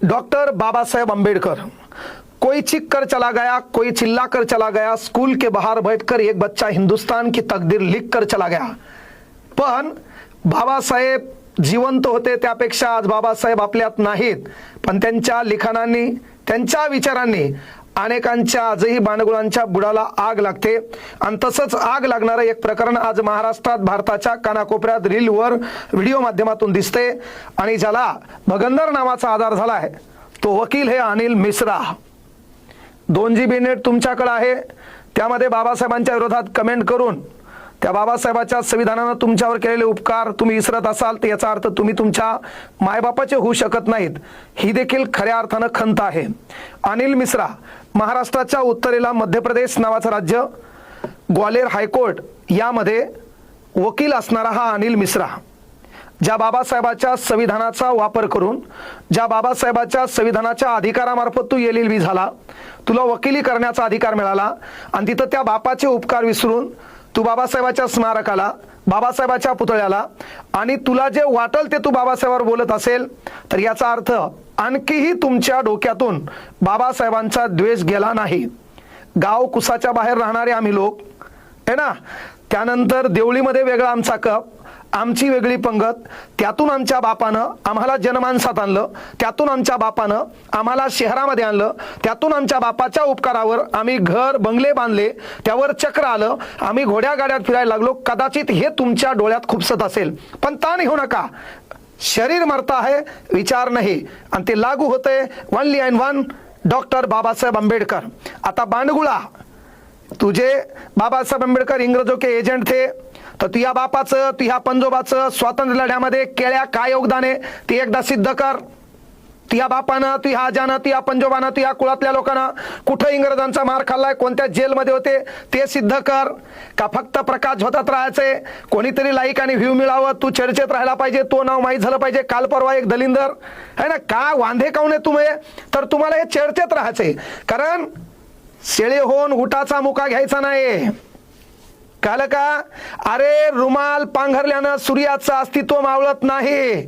Doctor Baba Saheb Ambedkar. कोई चीख कर चला गया, कोई चिल्ला कर चला गया, स्कूल के बाहर बैठकर एक बच्चा हिंदुस्तान की तकदीर लिख कर चला गया। पण बाबासाहेब जिवंत होते त्यापेक्षा आज बाबासाहेब आपल्यात नाहीत, पण त्यांच्या लिखाणांनी, त्यांच्या विचारांनी अनेकांच्या आजही बाणगुळांच्या बुडाला आग लागते। आणि तसंच आग लागणारं एक प्रकरण आज महाराष्ट्रात भारताच्या कानाकोपऱ्यात रीलवर व्हिडिओ माध्यमातून दिसते आणि ज्याला भगंदर नावाचा आधार झालाय तो वकील हे अनिल मिश्रा। 2 GB नेट तुमच्याकडे आहे, त्यामध्ये बाबासाहेबांच्या विरोधात कमेंट करून त्या बाबासाहेबाच्या संविधानानं तुमच्यावर केलेले उपकार तुम्ही विसरत असाल तर याचा अर्थ तुम्ही तुमच्या मायबापाचे होऊ शकत नाहीत, ही देखील खऱ्या अर्थानं खंत आहे। अनिल मिश्रा महाराष्ट्राच्या उत्तरेला मध्य प्रदेश नावाचं राज्य, ग्वालेर हायकोर्ट यामध्ये वकील असणारा हा अनिल मिश्रा, ज्या बाबासाहेबाच्या संविधानाचा वापर करून, ज्या बाबासाहेबाच्या संविधानाच्या अधिकारामार्फत तू एलएलबी झाला, तुला वकिली करण्याचा अधिकार मिळाला आणि तिथं त्या बापाचे उपकार विसरून तू बाबासाहेबाच्या स्मारकाला, बाबासाहेबाच्या पुतळ्याला आणि तुला जे वाटल ते तू बाबासाहेबांवर बोलत असेल तर याचा अर्थ आणखीही तुमच्या डोक्यातून बाबासाहेबांचा द्वेष गेला नाही। गाव कुसाच्या बाहेर राहणारे आम्ही लोक है ना, त्यानंतर देवळीमध्ये वेगळा आमचा कप, आमची वेगळी पंगत, त्यातून आमच्या बापानं आम्हाला जनमानसात आणलं, त्यातून आमच्या बापानं आम्हाला शहरामध्ये आणलं, त्यातून आमच्या बापाच्या उपकारावर आम्ही घर बंगले बांधले, त्यावर चक्र आलं, आम्ही घोड्या गाड्यात फिरायला लागलो। कदाचित हे तुमच्या डोळ्यात खुपसत असेल, पण ताण घेऊ नका, शरीर मरता है विचार नहीं, आणि ते लागू होते only and one doctor Babasaheb Ambedkar. आता बांडगुळा, तुझे बाबासाहेब आंबेडकर इंग्रजों के एजेंट थे, तर तुझ्या बापाचं, तुझ्या पंजोबाचं स्वातंत्र्य लढ्यामध्ये केळ्या काय योगदान आहे ते एकदा सिद्ध कर। तुझ्या बापानं, तुझ्या आजानं, तुझ्या पंजोबानं, तुझ्या कुळातल्या लोकांना कुठं इंग्रजांचा मार खाल्लाय, कोणत्या जेलमध्ये होते ते सिद्ध कर। का फक्त प्रकाश झोतात राहायचे, कोणीतरी लाईक आणि व्ह्यू मिळावं, तू चर्चेत राहायला पाहिजे, तो नाव माहीत झालं पाहिजे। काल परवा एक दलिंदर है ना, का वांधे काऊन आहे तुम्ही, तर तुम्हाला हे चर्चेत राहायचे, कारण शेळे होऊन उठाचा मुका घ्यायचा नाही, कळलं का? अरे रुमाल पांघरल्यानं सूर्याचं अस्तित्व मावळत नाही,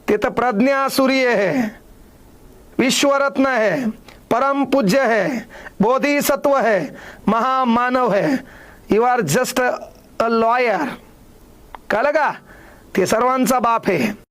ते तर प्रज्ञा सूर्य है, विश्वरत्न है, परम पूज्य है, बोधिसत्व है, महामानव है, you are just a lawyer, कळलं का? ते सर्वांचा बाप है।